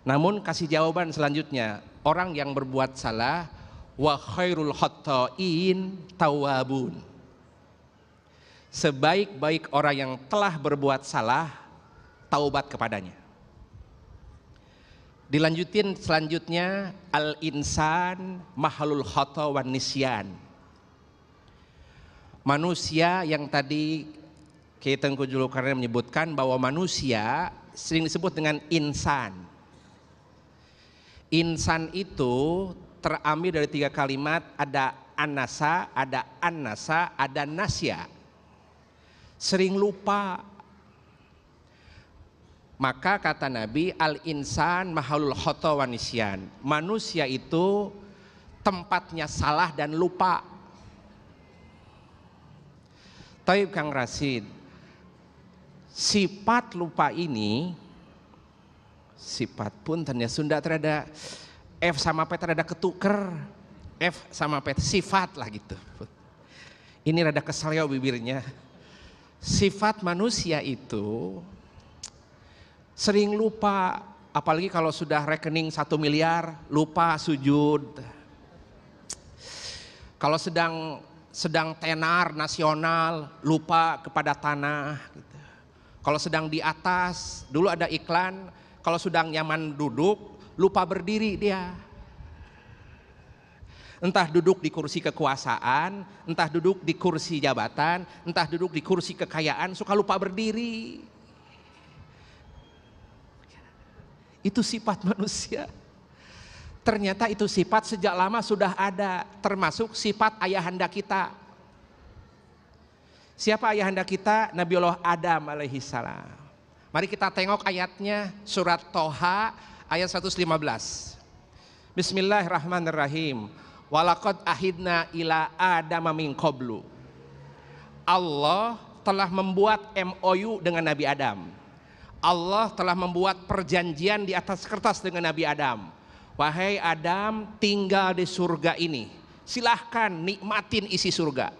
Speaker 3: Namun kasih jawaban selanjutnya, orang yang berbuat salah, wa khairul khotta'in tawwabun. Sebaik-baik orang yang telah berbuat salah, taubat kepadanya. Dilanjutin selanjutnya, al-insan mahalul khata wan nisyan. Manusia yang tadi Kiai Tengku Zulkarnain menyebutkan bahwa manusia sering disebut dengan insan. Insan itu terambil dari 3 kalimat, ada anasa, ada annasa, ada nasya. Sering lupa. Maka kata Nabi, al-insan mahalul khata wan nisyan. Manusia itu tempatnya salah dan lupa. Taib Kang Rasid, sifat lupa ini, sifat pun ternyata Sunda terada F sama P terada ketuker, F sama P sifat lah gitu. Ini rada kesel ya bibirnya. Sifat manusia itu sering lupa, apalagi kalau sudah rekening 1 miliar, lupa sujud. Kalau sedang tenar nasional, lupa kepada tanah. Gitu. Kalau sedang di atas, dulu ada iklan, kalau sedang nyaman duduk, lupa berdiri dia. Entah duduk di kursi kekuasaan, entah duduk di kursi jabatan, entah duduk di kursi kekayaan, suka lupa berdiri. Itu sifat manusia. Ternyata itu sifat sejak lama sudah ada, termasuk sifat ayahanda kita. Siapa ayahanda kita? Nabiullah Adam alaihissalam. Mari kita tengok ayatnya, surat Toha ayat 115. Bismillahirrahmanirrahim. Walaqad ahidna ila Adama min qablu. Allah telah membuat MOU dengan Nabi Adam. Allah telah membuat perjanjian di atas kertas dengan Nabi Adam. Wahai Adam, tinggal di surga ini. Silahkan nikmatin isi surga.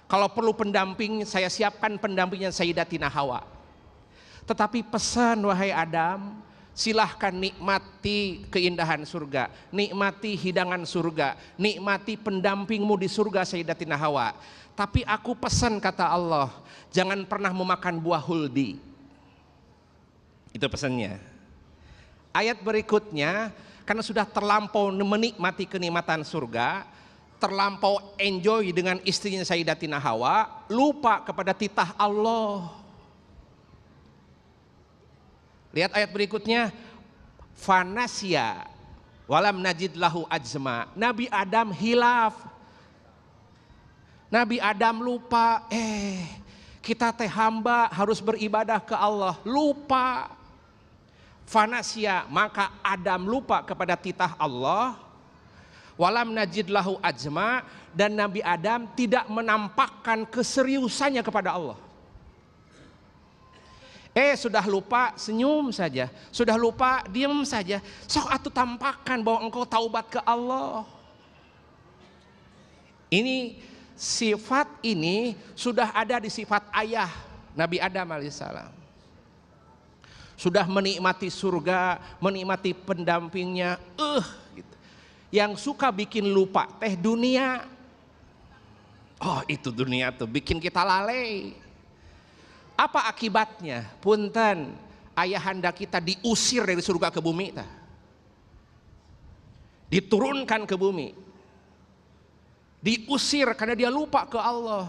Speaker 3: Kalau perlu pendamping, saya siapkan pendampingnya Sayyidatina Hawa. Tetapi pesan wahai Adam, silahkan nikmati keindahan surga, nikmati hidangan surga, nikmati pendampingmu di surga Sayyidatina Hawa. Tapi aku pesan kata Allah, jangan pernah memakan buah huldi. Itu pesannya. Ayat berikutnya, karena sudah terlampau menikmati kenikmatan surga, terlampau enjoy dengan istrinya Sayyidatina Hawa, lupa kepada titah Allah. Lihat ayat berikutnya, fanasya walam najid lahu ajma. Nabi Adam hilaf. Nabi Adam lupa, kita teh hamba harus beribadah ke Allah, lupa. Fanasya, maka Adam lupa kepada titah Allah. Walam najid lahu ajma, dan Nabi Adam tidak menampakkan keseriusannya kepada Allah. Sudah lupa senyum saja, sudah lupa diam saja. Sok atuh tampakkan bahwa engkau taubat ke Allah. Ini sifat ini sudah ada di sifat ayah Nabi Adam alaihissalam. Sudah menikmati surga, menikmati pendampingnya, gitu. Yang suka bikin lupa teh dunia. Oh, itu dunia tuh bikin kita lalai. Apa akibatnya? Punten, ayahanda kita diusir dari surga ke bumi. Diturunkan ke bumi. Diusir karena dia lupa ke Allah.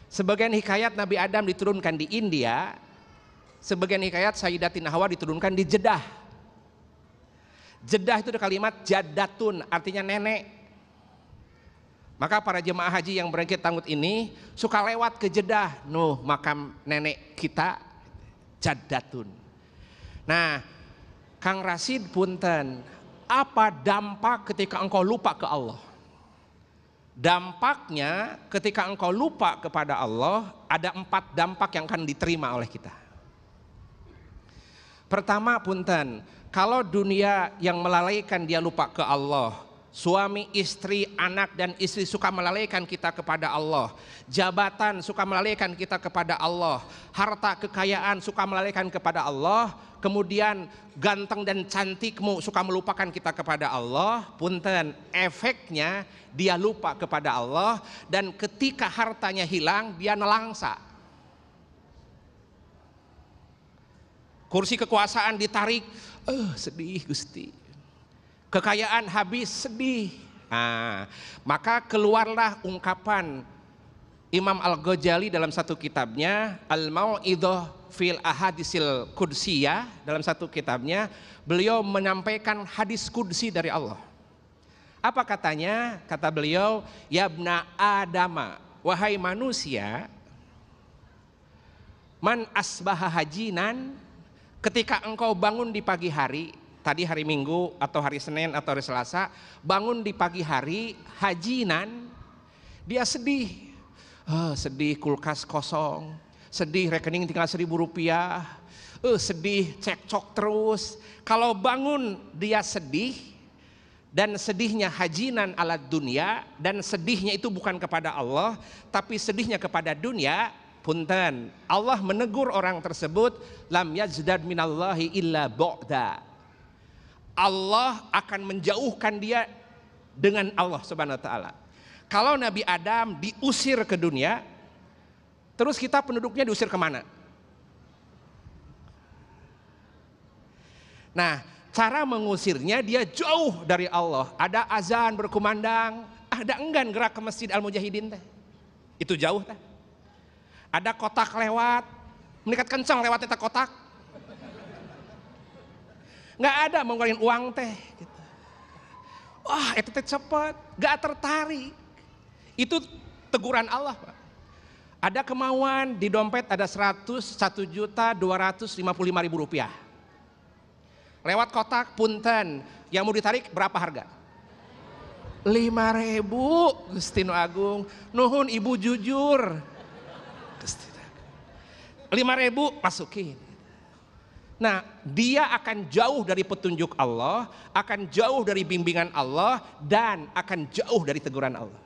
Speaker 3: Sebagian hikayat Nabi Adam diturunkan di India. Sebagian hikayat Sayyidatina Hawa diturunkan di Jeddah. Jeddah itu ada kalimat jaddatun, artinya nenek. Maka para jemaah haji yang berangkat tahun ini suka lewat ke Jeddah, makam nenek kita, Jaddatun. Nah, Kang Rasid punten, apa dampak ketika engkau lupa ke Allah? Dampaknya ketika engkau lupa kepada Allah, ada 4 dampak yang akan diterima oleh kita. Pertama punten, kalau dunia yang melalaikan dia lupa ke Allah, suami, istri, anak dan istri suka melalaikan kita kepada Allah. Jabatan suka melalaikan kita kepada Allah. Harta kekayaan suka melalaikan kepada Allah. Kemudian ganteng dan cantikmu suka melupakan kita kepada Allah. Punten, efeknya dia lupa kepada Allah. Dan ketika hartanya hilang, dia nelangsa. Kursi kekuasaan ditarik, sedih Gusti. Kekayaan habis, sedih. Maka keluarlah ungkapan Imam Al-Ghazali dalam satu kitabnya, Al-Mau'idhah fil Ahadisil Qudsiyah, dalam satu kitabnya beliau menyampaikan hadis qudsi dari Allah. Apa katanya? Kata beliau, yabna Adama, wahai manusia, man asbaha hajinan, ketika engkau bangun di pagi hari, tadi hari Minggu atau hari Senin atau hari Selasa, bangun di pagi hari, hajinan, dia sedih. Sedih kulkas kosong, sedih rekening tinggal 1.000 rupiah, sedih cekcok terus. Kalau bangun dia sedih, dan sedihnya hajinan ala dunia, dan sedihnya itu bukan kepada Allah tapi sedihnya kepada dunia, punten, Allah menegur orang tersebut, lam yazdad minallahi illa bu'da. Allah akan menjauhkan dia dengan Allah Subhanahu wa taala. Kalau Nabi Adam diusir ke dunia, terus kita penduduknya diusir kemana? Nah, cara mengusirnya dia jauh dari Allah. Ada azan berkumandang, ada enggan gerak ke Masjid Al-Mujahidin teh. Itu jauh teh. Ada kotak lewat, mendekat kencang lewat eta kotak. Nggak ada mengeluarin uang teh. Gitu. Wah, itu teh cepat, nggak tertarik. Itu teguran Allah, Pak. Ada kemauan di dompet ada 101.255.000 rupiah. Lewat kotak, punten, yang mau ditarik berapa harga? 5.000, Gusti Nu Agung. Nuhun ibu jujur. Gusti Nu Agung. 5.000 masukin. Nah, dia akan jauh dari petunjuk Allah, akan jauh dari bimbingan Allah, dan akan jauh dari teguran Allah.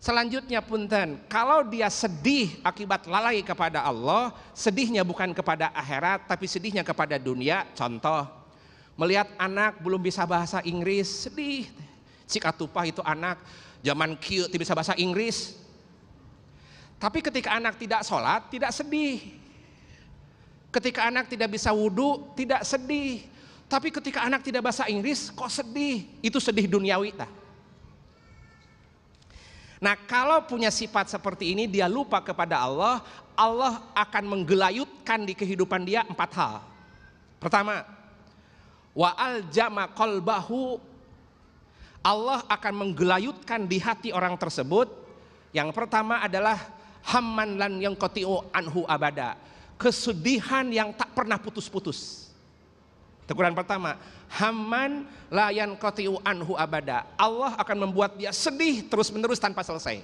Speaker 3: Selanjutnya punten, kalau dia sedih akibat lalai kepada Allah, sedihnya bukan kepada akhirat tapi sedihnya kepada dunia. Contoh, melihat anak belum bisa bahasa Inggris, sedih. Cik atupah itu anak zaman kieu tidak bisa bahasa Inggris. Tapi ketika anak tidak sholat, tidak sedih. Ketika anak tidak bisa wudhu, tidak sedih. Tapi ketika anak tidak bahasa Inggris, kok sedih? Itu sedih duniawi tah. Nah, kalau punya sifat seperti ini, dia lupa kepada Allah, Allah akan menggelayutkan di kehidupan dia 4 hal. Pertama, wa aljama qalbahu, Allah akan menggelayutkan di hati orang tersebut. Yang pertama adalah hamman lan yanqati'u anhu abada, kesedihan yang tak pernah putus-putus. Teguran pertama, hamman la yanqati'u anhu abada. Allah akan membuat dia sedih terus-menerus tanpa selesai.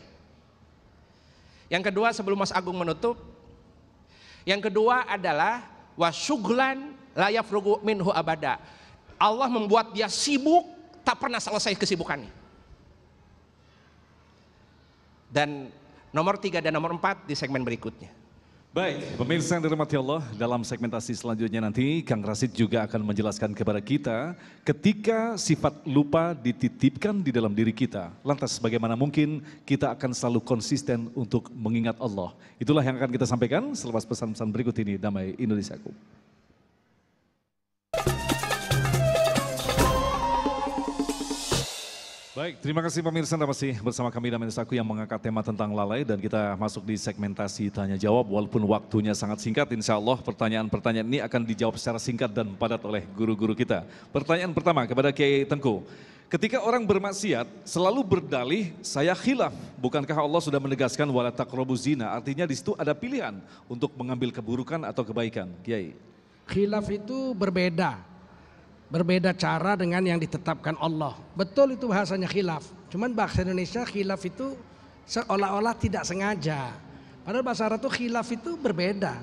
Speaker 3: Yang kedua, sebelum Mas Agung menutup, yang kedua adalah wasyughlan la yafrugu minhu abada. Allah membuat dia sibuk, tak pernah selesai kesibukannya. Dan nomor 3 dan nomor 4 di segmen berikutnya.
Speaker 1: Baik, pemirsa yang dirahmati Allah, dalam segmentasi selanjutnya nanti Kang Rasid juga akan menjelaskan kepada kita ketika sifat lupa dititipkan di dalam diri kita, lantas bagaimana mungkin kita akan selalu konsisten untuk mengingat Allah. Itulah yang akan kita sampaikan selepas pesan-pesan berikut ini. Damai Indonesiaku. Baik, terima kasih pemirsa, masih bersama kami Damai Indonesiaku yang mengangkat tema tentang lalai, dan kita masuk di segmentasi tanya jawab. Walaupun waktunya sangat singkat, insya Allah pertanyaan-pertanyaan ini akan dijawab secara singkat dan padat oleh guru-guru kita. Pertanyaan pertama kepada Kiai Tengku, ketika orang bermaksiat selalu berdalih saya khilaf, bukankah Allah sudah menegaskan wala taqrabuz zina? Artinya di situ ada pilihan untuk mengambil keburukan atau kebaikan, Kiai.
Speaker 2: Khilaf itu berbeda cara dengan yang ditetapkan Allah. Betul itu bahasanya khilaf. Cuman bahasa Indonesia khilaf itu seolah-olah tidak sengaja. Padahal bahasa Arab itu khilaf itu berbeda.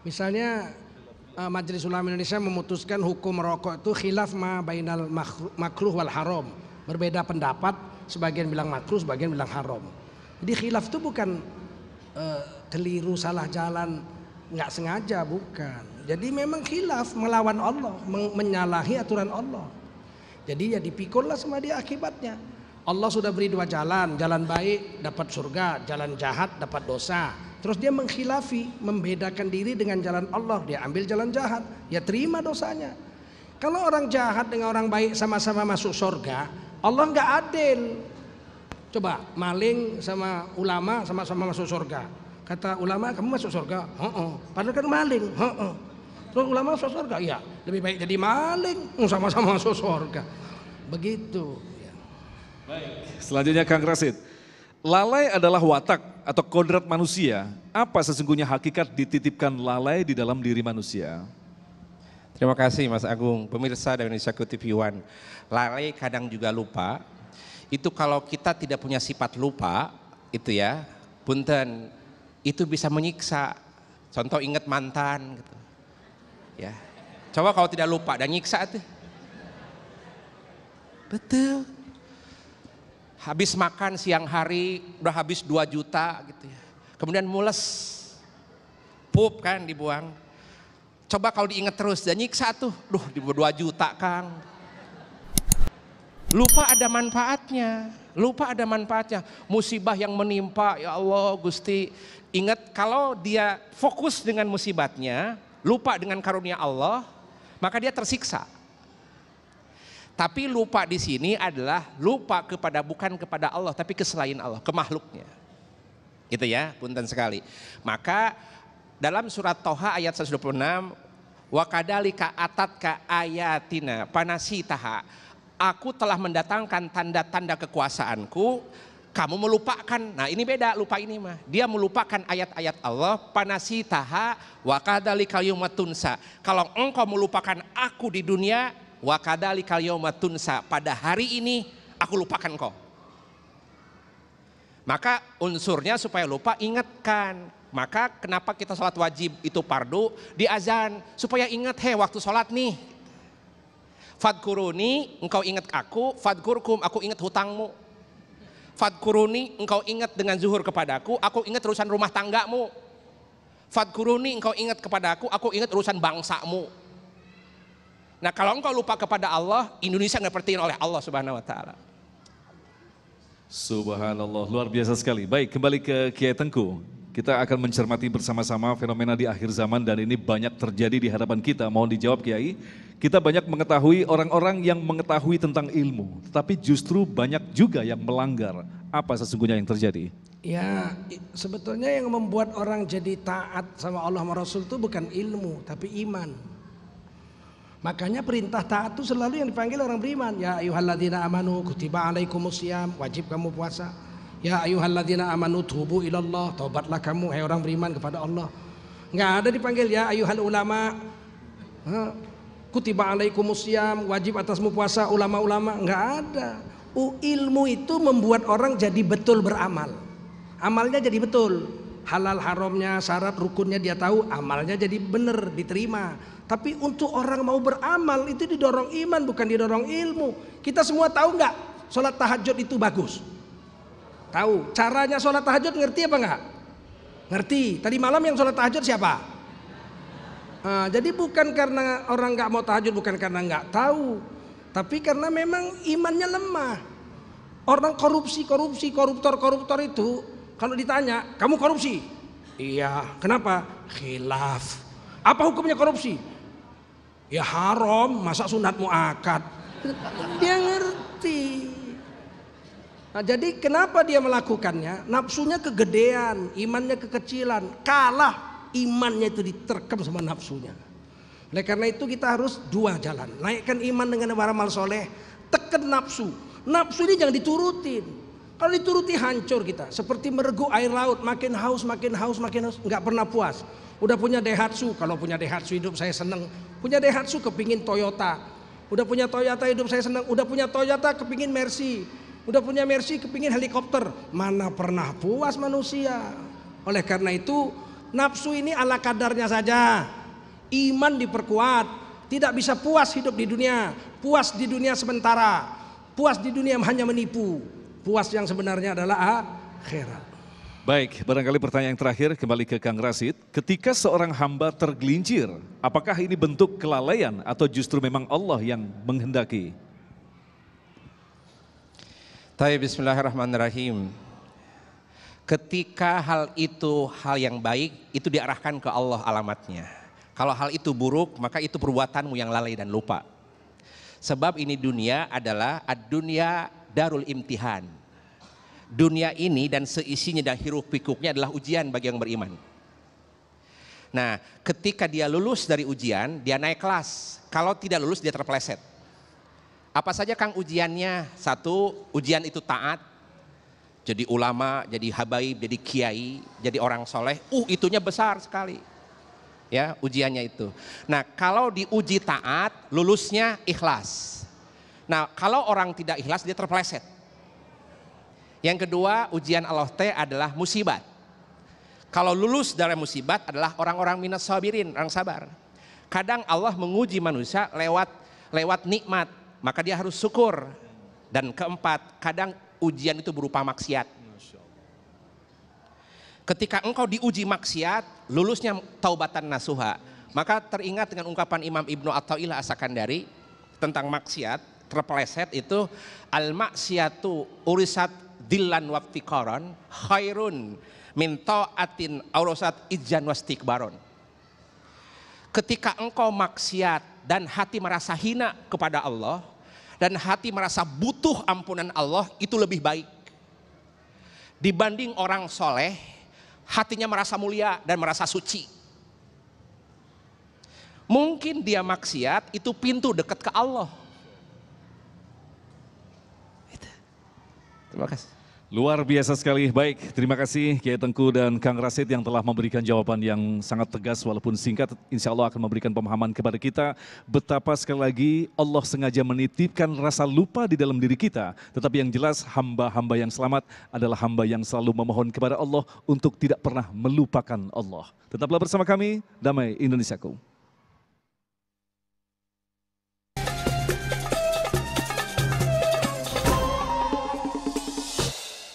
Speaker 2: Misalnya Majelis Ulama Indonesia memutuskan hukum merokok itu khilaf ma bainal makruh wal haram. Berbeda pendapat, sebagian bilang makruh, sebagian bilang haram. Jadi khilaf itu bukan keliru, salah jalan, nggak sengaja, bukan. Jadi memang khilaf, melawan Allah, menyalahi aturan Allah. Jadi ya dipikullah sama dia akibatnya. Allah sudah beri 2 jalan, jalan baik dapat surga, jalan jahat dapat dosa. Terus dia mengkhilafi, membedakan diri dengan jalan Allah, dia ambil jalan jahat, ya terima dosanya. Kalau orang jahat dengan orang baik sama-sama masuk surga, Allah nggak adil. Coba maling sama ulama sama-sama masuk surga. Kata ulama, kamu masuk surga? Padahal kan maling. Terus ulama masuk surga? Iya, lebih baik jadi maling, sama-sama masuk surga. Begitu.
Speaker 1: Baik, selanjutnya Kang Rasid. Lalai adalah watak atau kodrat manusia. Apa sesungguhnya hakikat dititipkan lalai di dalam diri manusia?
Speaker 3: Terima kasih Mas Agung. Pemirsa dari Indonesiaku TV One, lalai kadang juga lupa. Itu kalau kita tidak punya sifat lupa, itu ya, punten, itu bisa menyiksa. Contoh ingat mantan gitu. Ya. Coba kalau tidak lupa dan nyiksa tuh. Betul. Habis makan siang hari udah habis 2 juta gitu ya. Kemudian mules, pup kan dibuang. Coba kalau diingat terus dan nyiksa tuh, 2 juta Kang. Lupa ada manfaatnya, musibah yang menimpa, ya Allah Gusti. Ingat kalau dia fokus dengan musibatnya, lupa dengan karunia Allah, maka dia tersiksa. Tapi lupa di sini adalah lupa bukan kepada Allah, tapi ke selain Allah, ke makhluknya. Gitu ya, punten sekali. Maka dalam surat Toha ayat 126, wa kadzalika atatka ayatina panasitaha. Aku telah mendatangkan tanda-tanda kekuasaanku, kamu melupakan. Nah ini beda, lupa ini mah. Dia melupakan ayat-ayat Allah, panasitaha wa kadzalika yauma tunsa. Kalau engkau melupakan aku di dunia, wa kadzalikal yauma tunsa, pada hari ini aku lupakan kau. Maka unsurnya supaya lupa, ingatkan. Maka kenapa kita sholat wajib itu fardu di azan, supaya ingat, waktu sholat nih. Fadkuruni, engkau ingat aku, fadkurkum, aku ingat hutangmu. Fadkuruni, engkau ingat dengan zuhur kepadaku, aku ingat urusan rumah tanggamu. Fadkuruni, engkau ingat kepadaku, aku ingat urusan bangsamu. Nah kalau engkau lupa kepada Allah, Indonesia nggak perhatiin oleh Allah Subhanahu Wa Taala.
Speaker 1: Subhanallah, luar biasa sekali. Baik, kembali ke Kiai Tengku. Kita akan mencermati bersama-sama fenomena di akhir zaman dan ini banyak terjadi di hadapan kita. Mohon dijawab Kiai. Kita banyak mengetahui orang-orang yang mengetahui tentang ilmu, tetapi justru banyak juga yang melanggar. Apa sesungguhnya yang terjadi?
Speaker 2: Ya, sebetulnya yang membuat orang jadi taat sama Allah sama Rasul itu bukan ilmu, tapi iman. Makanya perintah taat itu selalu yang dipanggil orang beriman. Ya ayyuhalladzina amanu kutiba alaikumusiyam, wajib kamu puasa. Ya ayyuhalladzina amanu tubu ilallah, taubatlah kamu hai orang beriman kepada Allah. Enggak ada dipanggil ya ayyuhal ulama, kutiba alaikumusiyam, wajib atasmu puasa ulama-ulama. Enggak ada. Ilmu itu membuat orang jadi betul beramal. Amalnya jadi betul. Halal haramnya, syarat rukunnya dia tahu, amalnya jadi benar, diterima. Tapi untuk orang mau beramal itu didorong iman, bukan didorong ilmu. Kita semua tahu nggak sholat tahajud itu bagus? Tahu. Caranya sholat tahajud ngerti apa nggak? Ngerti. Tadi malam yang sholat tahajud siapa? Jadi bukan karena orang nggak mau tahajud, bukan karena nggak tahu, tapi karena memang imannya lemah. Orang koruptor itu kalau ditanya, kamu korupsi? Iya. Kenapa? Khilaf. Apa hukumnya korupsi? Ya haram, masa sunat mu'akad. Dia ngerti. Nah, jadi kenapa dia melakukannya? Nafsunya kegedean, imannya kekecilan. Kalah imannya itu diterkam sama nafsunya. Oleh karena itu kita harus 2 jalan. Naikkan iman dengan beramal soleh, tekan nafsu. Nafsu ini jangan diturutin. Kalau dituruti hancur kita. Seperti meregu air laut, makin haus, nggak pernah puas. Udah punya Daihatsu, kalau punya Daihatsu hidup saya seneng. Punya Daihatsu kepingin Toyota. Udah punya Toyota hidup saya seneng. Udah punya Toyota kepingin Mercy. Udah punya Mercy kepingin helikopter. Mana pernah puas manusia. Oleh karena itu nafsu ini ala kadarnya saja. Iman diperkuat. Tidak bisa puas hidup di dunia. Puas di dunia sementara. Puas di dunia hanya menipu. Puas yang sebenarnya adalah akhirat.
Speaker 1: Baik, barangkali pertanyaan yang terakhir kembali ke Kang Rashid. Ketika seorang hamba tergelincir, apakah ini bentuk kelalaian atau justru memang Allah yang menghendaki?
Speaker 3: Bismillahirrahmanirrahim. Ketika hal itu hal yang baik, itu diarahkan ke Allah alamatnya. Kalau hal itu buruk, maka itu perbuatanmu yang lalai dan lupa. Sebab ini dunia adalah ad-dunya darul imtihan. Dunia ini dan seisinya dan hiruk pikuknya adalah ujian bagi yang beriman. Nah, ketika dia lulus dari ujian, dia naik kelas. Kalau tidak lulus, dia terpeleset. Apa saja Kang ujiannya? 1, ujian itu taat. Jadi ulama, jadi habaib, jadi kiai, jadi orang soleh. Itunya besar sekali. Ya, ujiannya itu. Nah, kalau diuji taat, lulusnya ikhlas. Nah, kalau orang tidak ikhlas, dia terpeleset. Yang kedua, ujian Allah adalah musibat. Kalau lulus dari musibat adalah orang-orang minas sabirin, orang sabar. Kadang Allah menguji manusia lewat nikmat, maka dia harus syukur. Dan keempat, kadang ujian itu berupa maksiat. Ketika engkau diuji maksiat, lulusnya taubatan nasuha, maka teringat dengan ungkapan Imam Ibnu Athaillah As-Sakandari tentang maksiat, terpeleset itu, al-maksiatu urisat dillan waftiqaran khairun min ta'atin aurasat izjan wastikbaron. Ketika engkau maksiat dan hati merasa hina kepada Allah, dan hati merasa butuh ampunan Allah, itu lebih baik dibanding orang soleh hatinya merasa mulia dan merasa suci. Mungkin dia maksiat itu pintu dekat ke Allah. Terima kasih.
Speaker 1: Luar biasa sekali. Baik, terima kasih Kiai Tengku dan Kang Rasid yang telah memberikan jawaban yang sangat tegas walaupun singkat. Insya Allah akan memberikan pemahaman kepada kita betapa sekali lagi Allah sengaja menitipkan rasa lupa di dalam diri kita. Tetapi yang jelas hamba-hamba yang selamat adalah hamba yang selalu memohon kepada Allah untuk tidak pernah melupakan Allah. Tetaplah bersama kami, Damai Indonesiaku.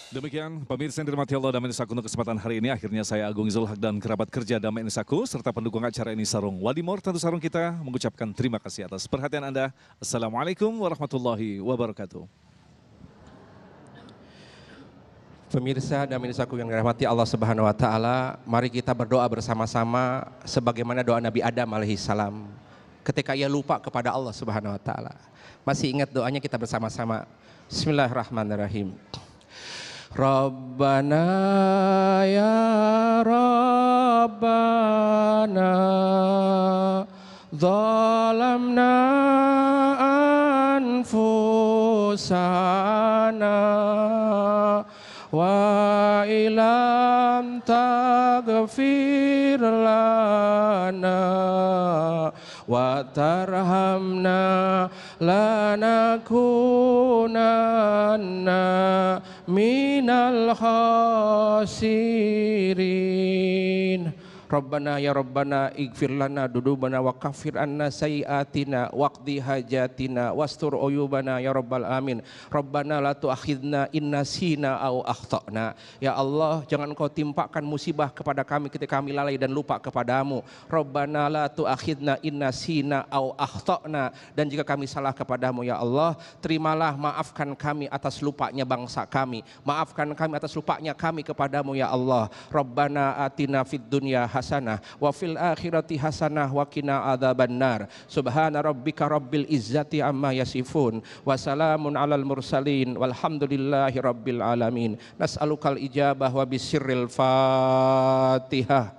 Speaker 1: Demikian pemirsa yang dirahmati Allah Damai Indonesiaku, untuk kesempatan hari ini akhirnya saya Agung Zulhaq dan kerabat kerja Damai Indonesiaku serta pendukung acara ini Sarung Wadimor tentu Sarung kita mengucapkan terima kasih atas perhatian Anda. Assalamualaikum warahmatullahi wabarakatuh.
Speaker 3: Pemirsa Damai Indonesiaku yang dirahmati Allah Subhanahu wa taala, mari kita berdoa bersama-sama sebagaimana doa Nabi Adam alaihissalam ketika ia lupa kepada Allah Subhanahu wa taala. Masih ingat doanya? Kita bersama-sama. Bismillahirrahmanirrahim. Rabbana ya Rabbana zalamna anfusana wa ilam taghfir lana wa tarhamna lanakunanna minal khasirin. Rabbana ya Rabbana ighfir lana dudubana wa kaffir anna sayiatina waqdi hajatina wastur uyubana ya Rabbal Amin. Rabbana la tu'akhidna inna sina au akhtana. Ya Allah, jangan Engkau timpakan musibah kepada kami ketika kami lalai dan lupa kepadamu. Rabbana la tu'akhidna inna sina au akhtana. Dan jika kami salah kepadamu ya Allah, terimalah, maafkan kami atas lupanya bangsa kami, maafkan kami atas lupanya kami kepadamu ya Allah. Rabbana atina fid dunya hasanah wa fil akhirati hasanah wa qina adzabannar. Subhana rabbika rabbil izzati amma yasifun wa salamun alal mursalin walhamdulillahi rabbil alamin. Nas'alukal ijabah wa bisirril Fatihah.